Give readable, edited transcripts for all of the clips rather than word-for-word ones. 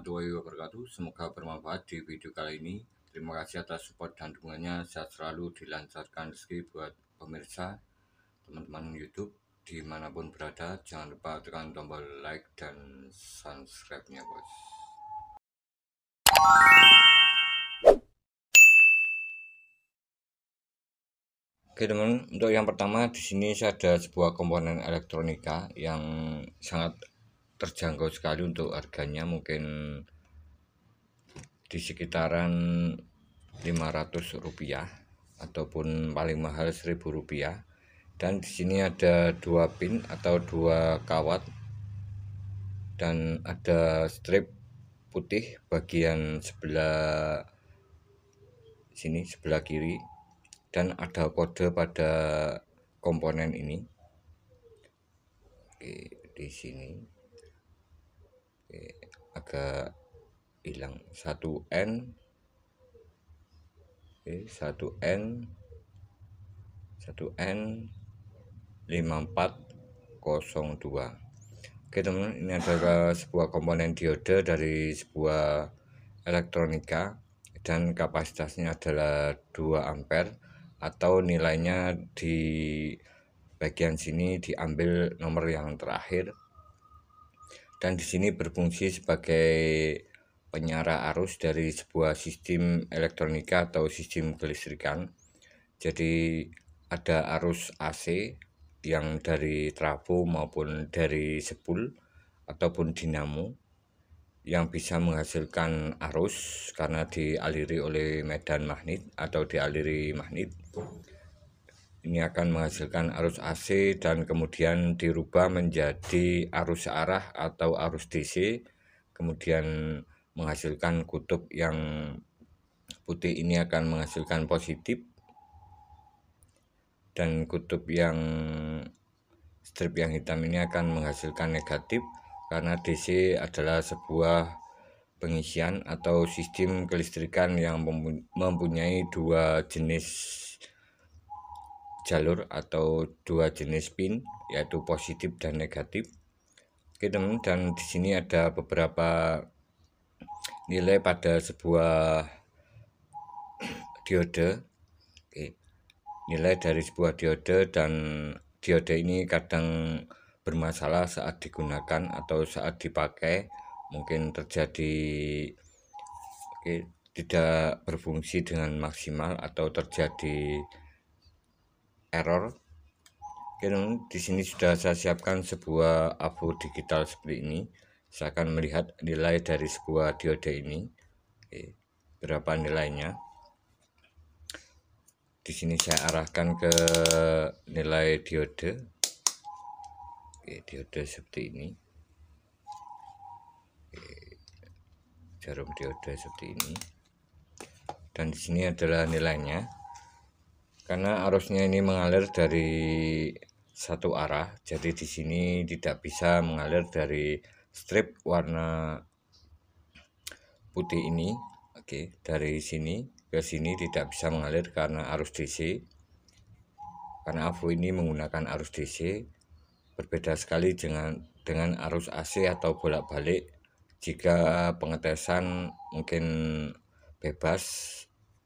warahmatullahi wabarakatuh. Semoga bermanfaat di video kali ini. Terima kasih atas support dan dukungannya. Sehat selalu, dilancarkan rezeki buat pemirsa, teman-teman YouTube dimanapun berada. Jangan lupa tekan tombol like dan subscribe-nya, bos. Oke teman, untuk yang pertama di sini saya ada sebuah komponen elektronika yang sangat terjangkau sekali untuk harganya, mungkin di sekitaran Rp500 ataupun paling mahal Rp1.000. Dan di sini ada 2 pin atau 2 kawat dan ada strip putih bagian sebelah sini, sebelah kiri, dan ada kode pada komponen ini. Oke, di sini agak hilang 1N, 5402. Oke teman, ini adalah sebuah komponen diode dari sebuah elektronika dan kapasitasnya adalah 2 ampere, atau nilainya di bagian sini diambil nomor yang terakhir. Dan di sini berfungsi sebagai penyara arus dari sebuah sistem elektronika atau sistem kelistrikan. Jadi ada arus AC yang dari trafo maupun dari spool ataupun dinamo yang bisa menghasilkan arus karena dialiri oleh medan magnet atau dialiri magnet. Ini akan menghasilkan arus AC dan kemudian dirubah menjadi arus searah atau arus DC, kemudian menghasilkan kutub yang putih ini akan menghasilkan positif, dan kutub yang strip yang hitam ini akan menghasilkan negatif, karena DC adalah sebuah pengisian atau sistem kelistrikan yang mempunyai 2 jenis jalur atau 2 jenis pin, yaitu positif dan negatif. Oke teman, dan di sini ada beberapa nilai pada sebuah diode. Oke, nilai dari sebuah diode, dan diode ini kadang bermasalah saat digunakan atau saat dipakai, mungkin terjadi tidak berfungsi dengan maksimal atau terjadi error. Oke, di sini sudah saya siapkan sebuah AVO digital seperti ini. Saya akan melihat nilai dari sebuah diode ini. Oke, berapa nilainya? Di sini saya arahkan ke nilai diode. Oke, diode seperti ini. Oke, jarum diode seperti ini. Dan di sini adalah nilainya. Karena arusnya ini mengalir dari satu arah, jadi di sini tidak bisa mengalir dari strip warna putih ini. Oke, dari sini ke sini tidak bisa mengalir karena arus DC. Karena AVO ini menggunakan arus DC, berbeda sekali dengan arus AC atau bolak-balik. Jika pengetesan mungkin bebas,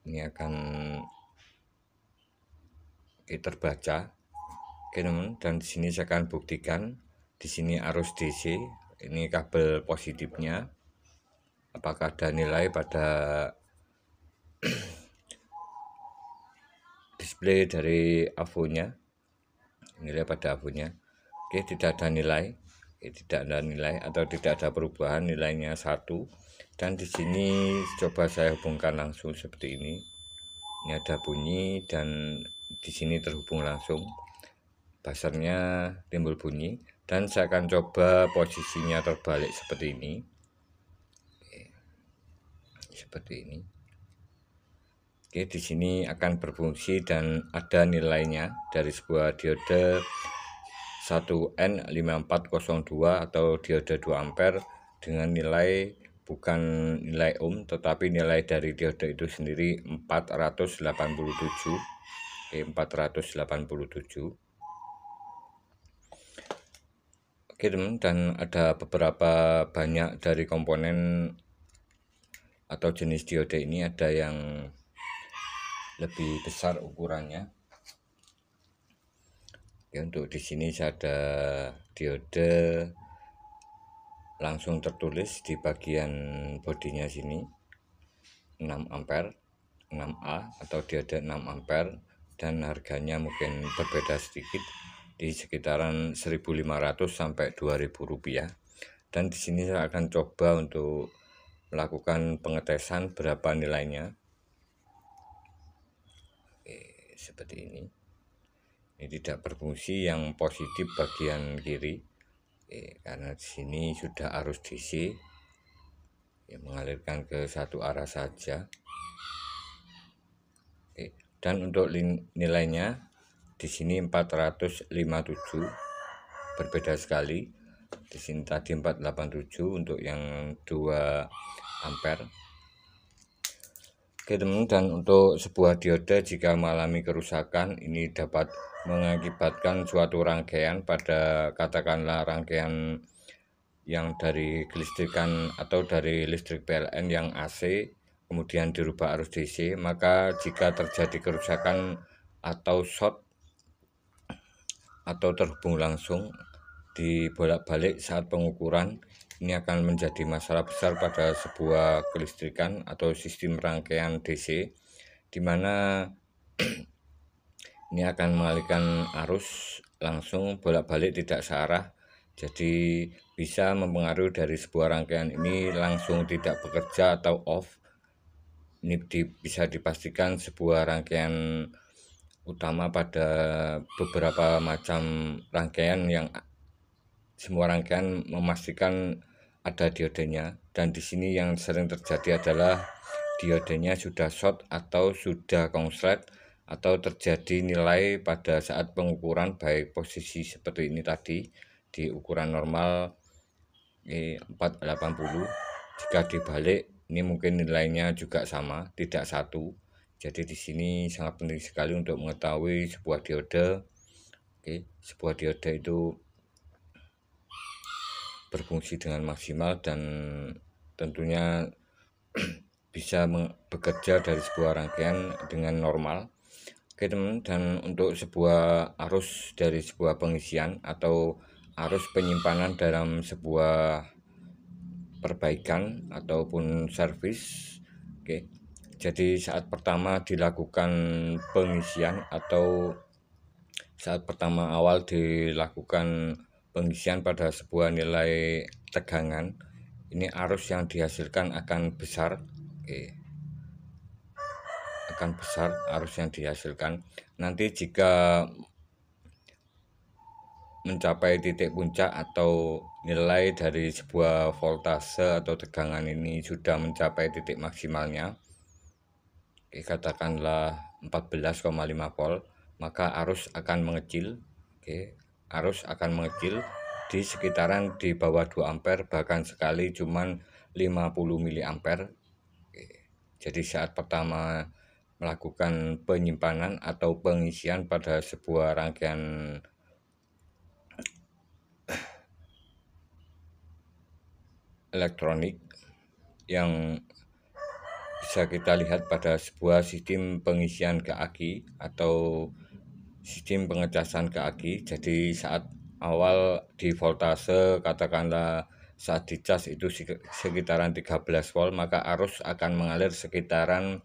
ini akan terbaca. Oke teman, dan di sini saya akan buktikan. Di sini arus DC, ini kabel positifnya, apakah ada nilai pada display dari AVO-nya, nilai pada AVO-nya. Oke, tidak ada nilai. Tidak ada nilai atau tidak ada perubahan, nilainya 1. Dan di sini coba saya hubungkan langsung seperti ini. Ini ada bunyi dan di sini terhubung langsung. Buzzernya timbul bunyi, dan saya akan coba posisinya terbalik seperti ini. Oke, seperti ini. Oke, di sini akan berfungsi dan ada nilainya dari sebuah diode 1N5402 atau diode 2 ampere dengan nilai bukan nilai ohm tetapi nilai dari diode itu sendiri 487. Oke, 487. Oke teman, dan ada beberapa banyak dari komponen atau jenis diode ini ada yang lebih besar ukurannya. Ya, untuk di sini saya ada diode langsung tertulis di bagian bodinya sini 6 ampere 6A atau diode 6 ampere, dan harganya mungkin berbeda sedikit di sekitaran 1.500 sampai 2.000 rupiah. Dan di sini saya akan coba untuk melakukan pengetesan berapa nilainya. Oke, seperti ini. Ini tidak berfungsi yang positif bagian kiri. Oke, karena di sini sudah arus DC yang mengalirkan ke satu arah saja. Oke, dan untuk nilainya di sini 457, berbeda sekali. Di sini tadi 487 untuk yang 2 ampere. Oke teman, dan untuk sebuah diode jika mengalami kerusakan ini dapat mengakibatkan suatu rangkaian pada katakanlah rangkaian yang dari kelistrikan atau dari listrik PLN yang AC kemudian dirubah arus DC, maka jika terjadi kerusakan atau short atau terhubung langsung dibolak-balik saat pengukuran, ini akan menjadi masalah besar pada sebuah kelistrikan atau sistem rangkaian DC, di mana ini akan mengalihkan arus langsung bolak-balik tidak searah. Jadi bisa mempengaruhi dari sebuah rangkaian ini langsung tidak bekerja atau off. Ini bisa dipastikan sebuah rangkaian utama pada beberapa macam rangkaian yang semua rangkaian memastikan ada diodenya, dan di sini yang sering terjadi adalah diodenya sudah short atau sudah konslet atau terjadi nilai pada saat pengukuran, baik posisi seperti ini tadi di ukuran normal 480, jika dibalik ini mungkin nilainya juga sama, tidak satu. Jadi di sini sangat penting sekali untuk mengetahui sebuah diode. Oke, sebuah diode itu berfungsi dengan maksimal dan tentunya bisa bekerja dari sebuah rangkaian dengan normal. Oke teman, dan untuk sebuah arus dari sebuah pengisian atau arus penyimpanan dalam sebuah perbaikan ataupun servis. Oke, jadi saat pertama dilakukan pengisian atau saat pertama awal dilakukan pengisian pada sebuah nilai tegangan, ini arus yang dihasilkan akan besar. Oke, akan besar arus yang dihasilkan. Nanti jika mencapai titik puncak atau nilai dari sebuah voltase atau tegangan ini sudah mencapai titik maksimalnya, katakanlah 14,5 volt, maka arus akan mengecil. Arus akan mengecil di sekitaran di bawah 2 ampere, bahkan sekali cuman 50 miliampere. Jadi saat pertama melakukan penyimpanan atau pengisian pada sebuah rangkaian elektronik yang bisa kita lihat pada sebuah sistem pengisian ke aki atau sistem pengecasan ke aki. Jadi saat awal di voltase katakanlah saat dicas itu sekitaran 13 volt, maka arus akan mengalir sekitaran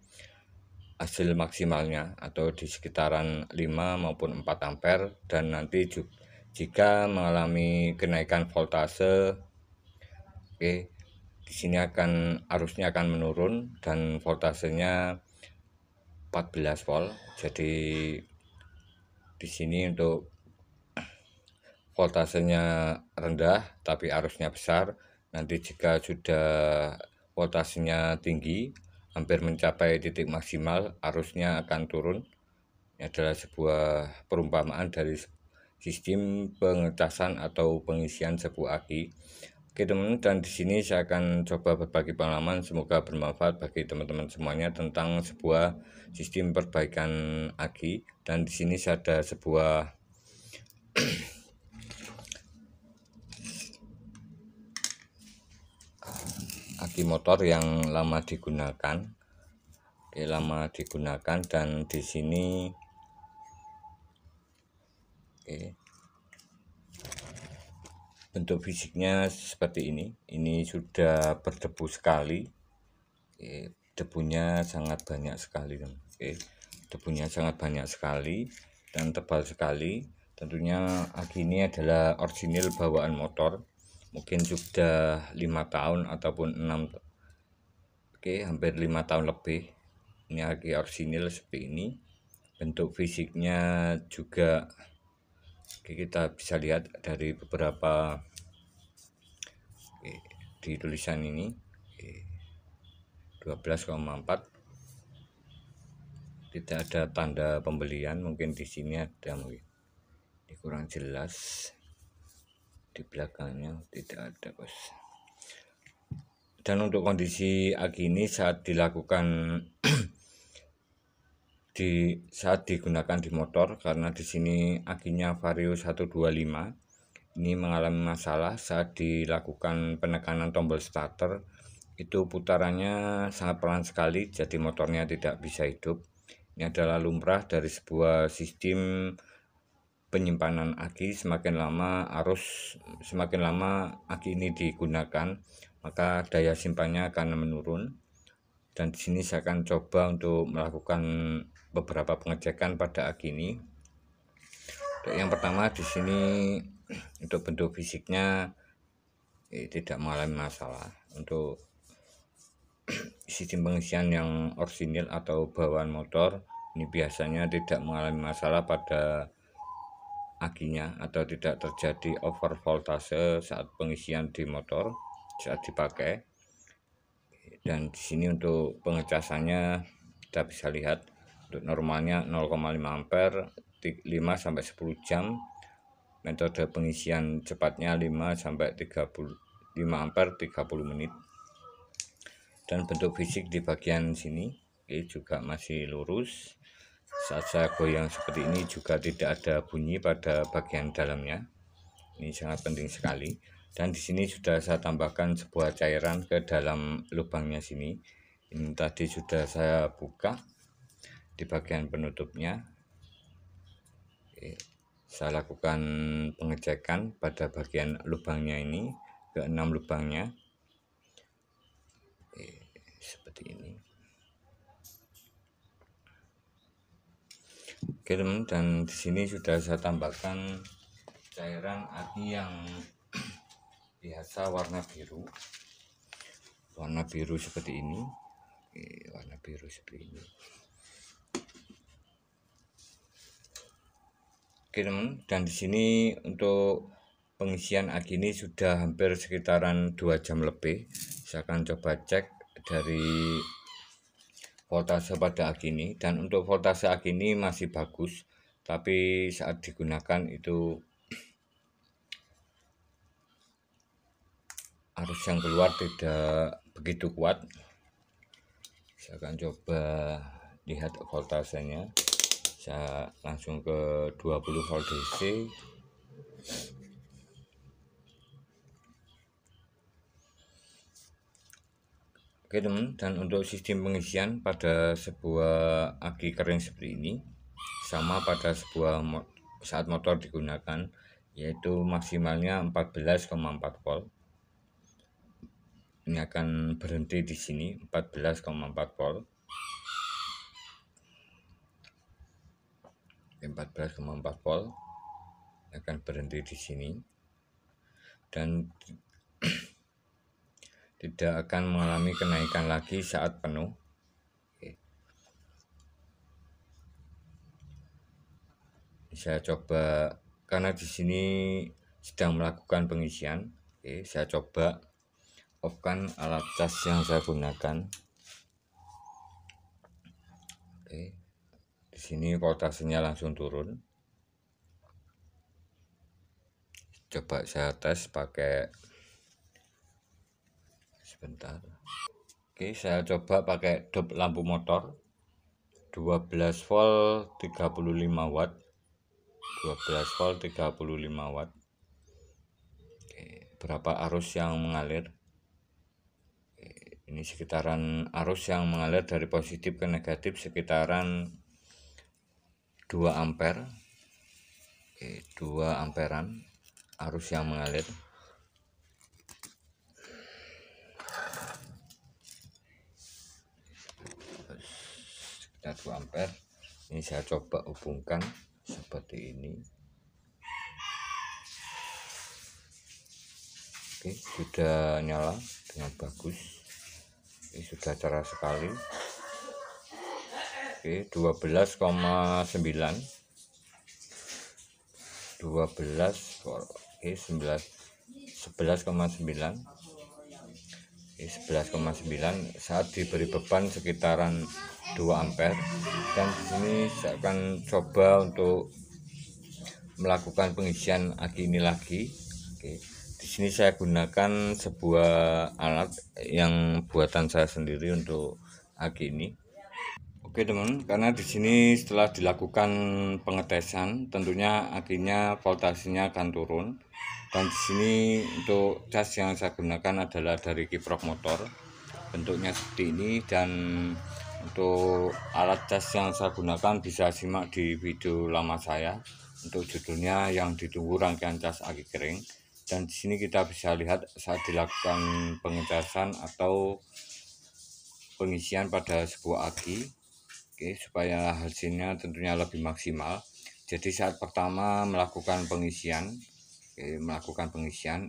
hasil maksimalnya atau di sekitaran 5 maupun 4 ampere, dan nanti jika mengalami kenaikan voltase, oke, di sini arusnya akan menurun dan voltasenya 14 volt. Jadi di sini untuk voltasenya rendah tapi arusnya besar. Nanti jika sudah voltasenya tinggi, hampir mencapai titik maksimal, arusnya akan turun. Ini adalah sebuah perumpamaan dari sistem pengecasan atau pengisian sebuah aki. Oke teman, dan di sini saya akan coba berbagi pengalaman, semoga bermanfaat bagi teman-teman semuanya tentang sebuah sistem perbaikan aki. Dan di sini saya ada sebuah aki motor yang lama digunakan. Oke, lama digunakan, dan di sini bentuk fisiknya seperti ini. Ini sudah berdebu sekali. Debunya sangat banyak sekali. Debunya sangat banyak sekali dan tebal sekali. Tentunya aki ini adalah orisinil bawaan motor, mungkin sudah 5 tahun ataupun 6, hampir 5 tahun lebih. Ini aki orisinil seperti ini. Bentuk fisiknya juga kita bisa lihat dari beberapa di tulisan ini 12,4. Tidak ada tanda pembelian, mungkin di sini ada, mungkin ini kurang jelas, di belakangnya tidak ada, bos. Dan untuk kondisi aki ini saat dilakukan saat digunakan di motor, karena di sini akinya Vario 125, ini mengalami masalah saat dilakukan penekanan tombol starter. Itu putarannya sangat pelan sekali, jadi motornya tidak bisa hidup. Ini adalah lumrah dari sebuah sistem penyimpanan aki. Semakin lama aki ini digunakan, maka daya simpannya akan menurun. Dan di sini saya akan coba untuk melakukan beberapa pengecekan pada aki ini. Yang pertama, di sini untuk bentuk fisiknya tidak mengalami masalah. Untuk sistem pengisian yang orisinil atau bawaan motor, ini biasanya tidak mengalami masalah pada akinya atau tidak terjadi over voltase saat pengisian di motor saat dipakai. Dan di sini untuk pengecasannya kita bisa lihat, untuk normalnya 0,5 ampere 5-10 jam. Metode pengisian cepatnya 5-35 ampere 30 menit. Dan bentuk fisik di bagian sini juga masih lurus. Saat saya goyang seperti ini juga tidak ada bunyi pada bagian dalamnya. Ini sangat penting sekali. Dan di sini sudah saya tambahkan sebuah cairan ke dalam lubangnya sini. Ini tadi sudah saya buka di bagian penutupnya. Saya lakukan pengecekan pada bagian lubangnya ini, ke 6 lubangnya. Seperti ini. Oke teman, dan di sini sudah saya tambahkan cairan aki yang biasa warna biru seperti ini. Warna biru seperti ini. Oke teman, dan di sini untuk pengisian aki ini sudah hampir sekitaran 2 jam lebih. Saya akan coba cek dari voltase pada aki ini, dan untuk voltase aki ini masih bagus, tapi saat digunakan itu arus yang keluar tidak begitu kuat. Saya akan coba lihat voltasenya. Saya langsung ke 20 volt DC. Oke teman, dan untuk sistem pengisian pada sebuah aki kering seperti ini sama pada saat motor digunakan, yaitu maksimalnya 14,4 volt. Ini akan berhenti di sini 14,4 volt. 14,4 volt akan berhenti di sini dan tidak akan mengalami kenaikan lagi saat penuh. Saya coba, karena di sini sedang melakukan pengisian. Saya coba off-kan alat cas yang saya gunakan. Di sini voltasenya langsung turun. Coba saya tes pakai, sebentar. Saya coba pakai dop lampu motor 12 volt 35 watt. 12 volt 35 watt. Berapa arus yang mengalir? Ini sekitaran arus yang mengalir dari positif ke negatif sekitaran 2 ampere. Oke, 2 amperan arus yang mengalir. Sekitar 2 ampere. Ini saya coba hubungkan seperti ini. Oke, sudah nyala dengan bagus. Ini sudah cerah sekali. Oke, 12,9 volt. Oke, 11,9. Oke, 11,9 saat diberi beban sekitaran 2 ampere. Dan di sini saya akan coba untuk melakukan pengisian aki ini lagi. Oke, di sini saya gunakan sebuah alat yang buatan saya sendiri untuk aki ini. Oke teman, karena di sini setelah dilakukan pengetesan, tentunya akinya voltasenya akan turun. Dan di sini untuk cas yang saya gunakan adalah dari kiprok motor, bentuknya seperti ini. Dan untuk alat cas yang saya gunakan bisa simak di video lama saya untuk judulnya yang ditunggu rangkaian cas aki kering. Dan di sini kita bisa lihat saat dilakukan pengecasan atau pengisian pada sebuah aki. Oke, supaya hasilnya tentunya lebih maksimal. Jadi saat pertama melakukan pengisian,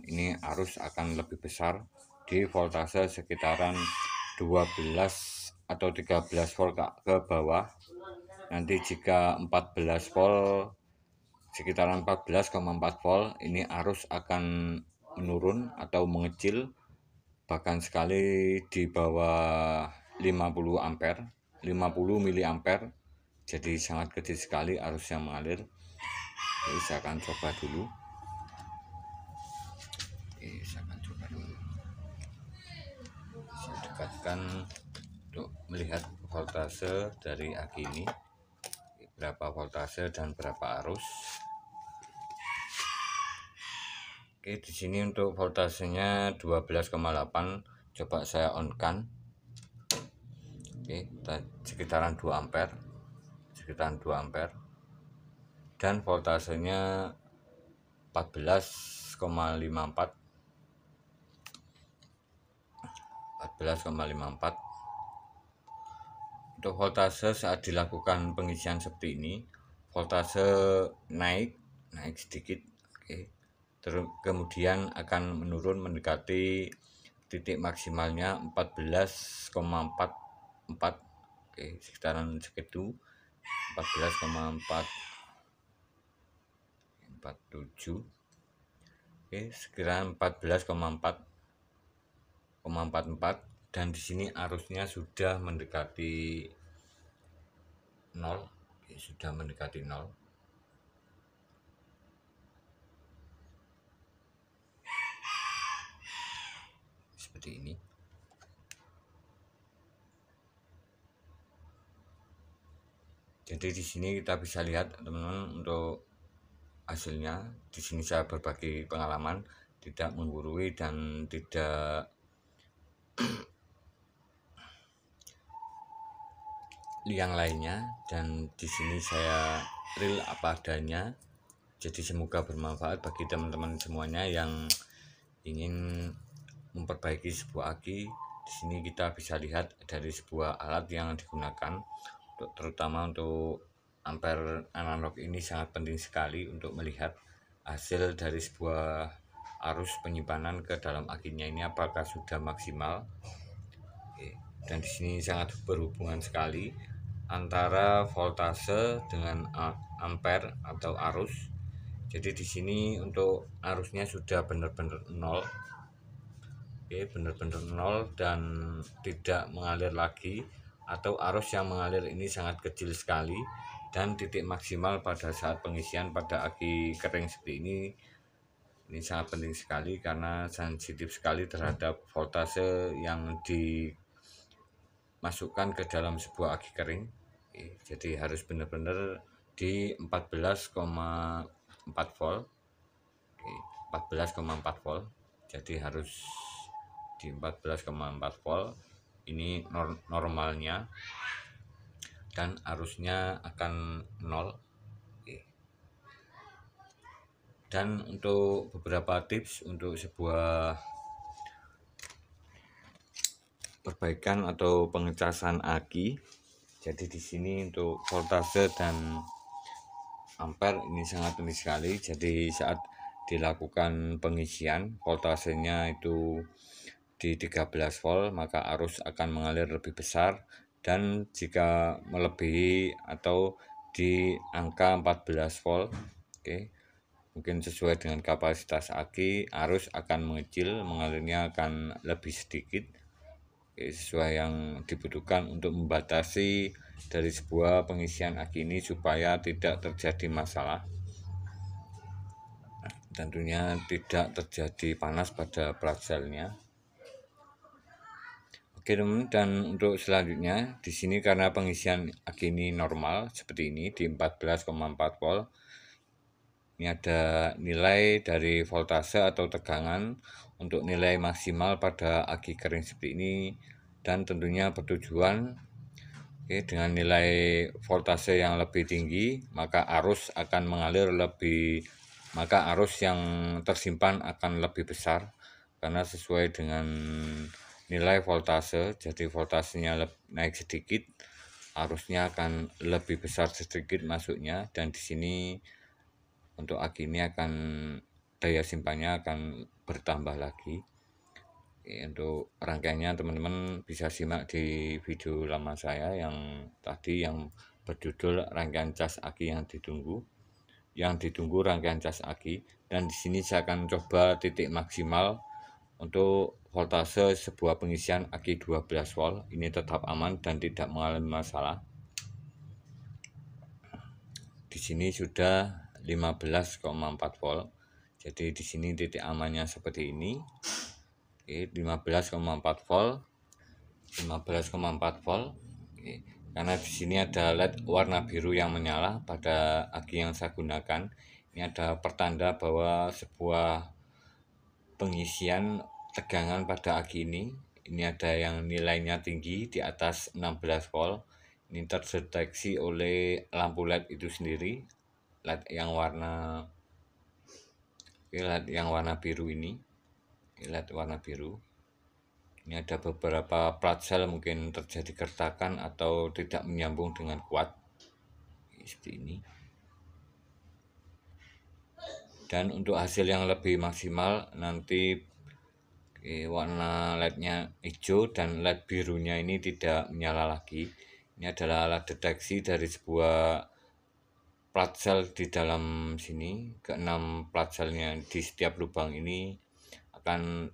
ini arus akan lebih besar di voltase sekitaran 12 atau 13 volt ke bawah. Nanti jika 14 volt, sekitaran 14,4 volt, ini arus akan menurun atau mengecil, bahkan sekali di bawah 50 ampere. 50 miliampere, jadi sangat kecil sekali arus yang mengalir. Oke, saya akan coba dulu. Saya dekatkan untuk melihat voltase dari aki ini, berapa voltase dan berapa arus. Oke, di sini untuk voltasenya 12,8. Coba saya on kan. Oke, sekitaran 2 ampere, dan voltasenya 14,54. Untuk voltase saat dilakukan pengisian seperti ini, voltase naik sedikit. Oke, kemudian akan menurun mendekati titik maksimalnya 14,44. Oke, sekitaran segitu, 14,447. Oke, sekitaran 14,44. Dan di sini arusnya sudah mendekati 0. Oke, sudah mendekati 0. Seperti ini. Jadi di sini kita bisa lihat teman-teman untuk hasilnya. Di sini saya berbagi pengalaman, tidak menggurui dan tidak yang lainnya. Dan di sini saya real apa adanya. Jadi semoga bermanfaat bagi teman-teman semuanya yang ingin memperbaiki sebuah aki. Di sini kita bisa lihat dari sebuah alat yang digunakan, terutama untuk ampere analog ini sangat penting sekali untuk melihat hasil dari sebuah arus penyimpanan ke dalam akinya ini apakah sudah maksimal. Oke, dan di sini sangat berhubungan sekali antara voltase dengan ampere atau arus. Jadi di sini untuk arusnya sudah benar-benar 0. Oke, benar-benar 0 dan tidak mengalir lagi, atau arus yang mengalir ini sangat kecil sekali. Dan titik maksimal pada saat pengisian pada aki kering seperti ini sangat penting sekali karena sensitif sekali terhadap voltase yang dimasukkan ke dalam sebuah aki kering. Oke, jadi harus benar-benar di 14,4 volt. Oke, 14,4 volt. Jadi harus di 14,4 volt ini normalnya, dan arusnya akan 0. Dan untuk beberapa tips untuk sebuah perbaikan atau pengecasan aki. Jadi di sini untuk voltase dan ampere ini sangat penting sekali. Jadi saat dilakukan pengisian, voltasenya itu di 13 volt, maka arus akan mengalir lebih besar, dan jika melebihi atau di angka 14 volt, mungkin sesuai dengan kapasitas aki, arus akan mengecil, mengalirnya akan lebih sedikit, sesuai yang dibutuhkan untuk membatasi dari sebuah pengisian aki ini supaya tidak terjadi masalah. Tentunya tidak terjadi panas pada plat selnya. Oke teman, dan untuk selanjutnya di sini karena pengisian aki ini normal seperti ini di 14,4 volt. Ini ada nilai dari voltase atau tegangan untuk nilai maksimal pada aki kering seperti ini, dan tentunya bertujuan dengan nilai voltase yang lebih tinggi, maka arus akan mengalir lebih, maka arus yang tersimpan akan lebih besar karena sesuai dengan nilai voltase. Jadi voltasenya naik sedikit, arusnya akan lebih besar sedikit masuknya, dan di sini untuk aki ini akan daya simpannya akan bertambah lagi. Untuk rangkaiannya teman-teman bisa simak di video lama saya yang tadi yang berjudul rangkaian cas aki yang ditunggu rangkaian cas aki. Dan di sini saya akan coba titik maksimal untuk voltase sebuah pengisian aki 12 volt ini tetap aman dan tidak mengalami masalah. Di sini sudah 15,4 volt. Jadi di sini titik amannya seperti ini. 15,4 volt. 15,4 volt. Karena di sini ada LED warna biru yang menyala pada aki yang saya gunakan. Ini ada pertanda bahwa sebuah pengisian tegangan pada aki ini ada yang nilainya tinggi di atas 16 volt. Ini terdeteksi oleh lampu LED itu sendiri, LED yang warna biru ini, LED warna biru. Ini ada beberapa plat sel mungkin terjadi keretakan atau tidak menyambung dengan kuat seperti ini. Dan untuk hasil yang lebih maksimal nanti warna LED-nya hijau dan LED birunya ini tidak menyala lagi. Ini adalah alat deteksi dari sebuah plat sel di dalam sini. Keenam plat selnya di setiap lubang ini akan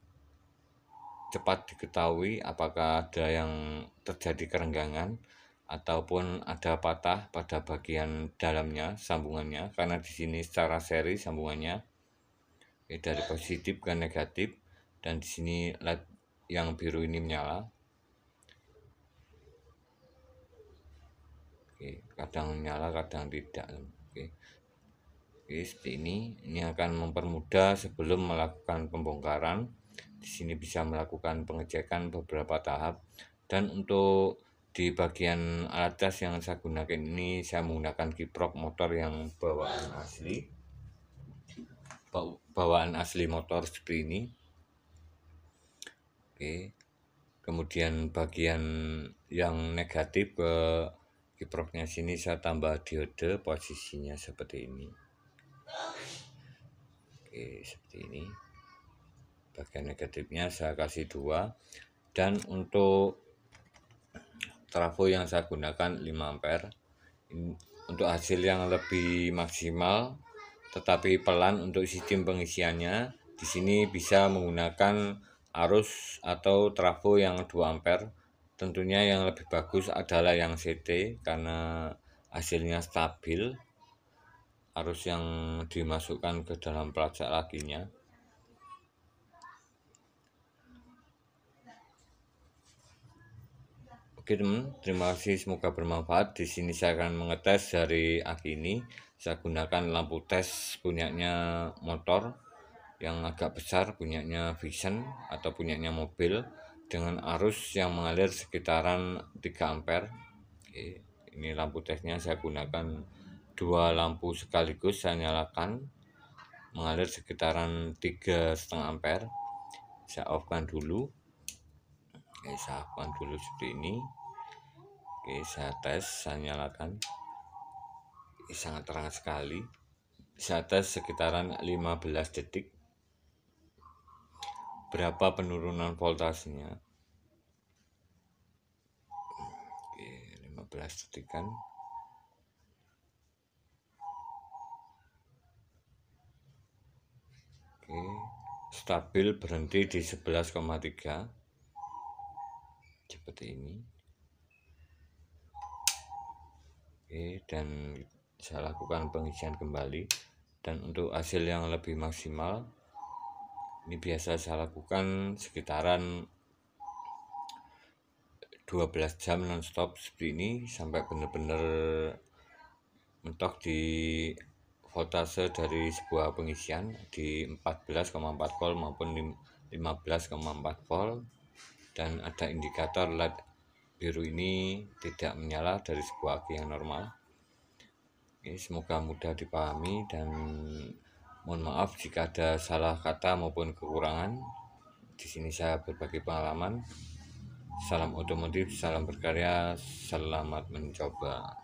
cepat diketahui apakah ada yang terjadi kerenggangan ataupun ada patah pada bagian dalamnya sambungannya, karena di sini secara seri sambungannya dari positif ke negatif, dan di sini LED yang biru ini menyala. Kadang menyala kadang tidak. Seperti ini akan mempermudah sebelum melakukan pembongkaran. Di sini bisa melakukan pengecekan beberapa tahap. Dan untuk di bagian alat cas yang saya gunakan ini, saya menggunakan kiprok motor yang bawaan asli motor seperti ini. Kemudian bagian yang negatif ke kiproknya sini saya tambah diode, posisinya seperti ini. Seperti ini. Bagian negatifnya saya kasih 2. Dan untuk trafo yang saya gunakan 5 ampere. Untuk hasil yang lebih maksimal tetapi pelan untuk sistem pengisiannya, di sini bisa menggunakan arus atau trafo yang 2 ampere. Tentunya yang lebih bagus adalah yang CT karena hasilnya stabil, arus yang dimasukkan ke dalam plat sel akinya. Oke teman, terima kasih, semoga bermanfaat. Di sini saya akan mengetes dari aki ini. Saya gunakan lampu tes punyanya motor yang agak besar, punyanya Vision atau punyanya mobil. dengan arus yang mengalir sekitaran 3 ampere. Oke, ini lampu tesnya saya gunakan 2 lampu sekaligus saya nyalakan, mengalir sekitaran 3,5 ampere. Saya off-kan dulu. Oke, saya off-kan dulu seperti ini. Oke, saya tes, saya nyalakan. Ini sangat terang sekali. Saya tes sekitaran 15 detik. Berapa penurunan voltasenya? Oke, 15 detik kan. Oke, stabil berhenti di 11,3 seperti ini. Oke, dan saya lakukan pengisian kembali, dan untuk hasil yang lebih maksimal ini biasa saya lakukan sekitaran 12 jam nonstop seperti ini sampai benar-benar mentok di voltase dari sebuah pengisian di 14,4 volt maupun 15,4 volt, dan ada indikator LED biru ini tidak menyala dari sebuah aki yang normal. Ini semoga mudah dipahami, dan mohon maaf jika ada salah kata maupun kekurangan. Di sini saya berbagi pengalaman. Salam otomotif, salam berkarya, selamat mencoba.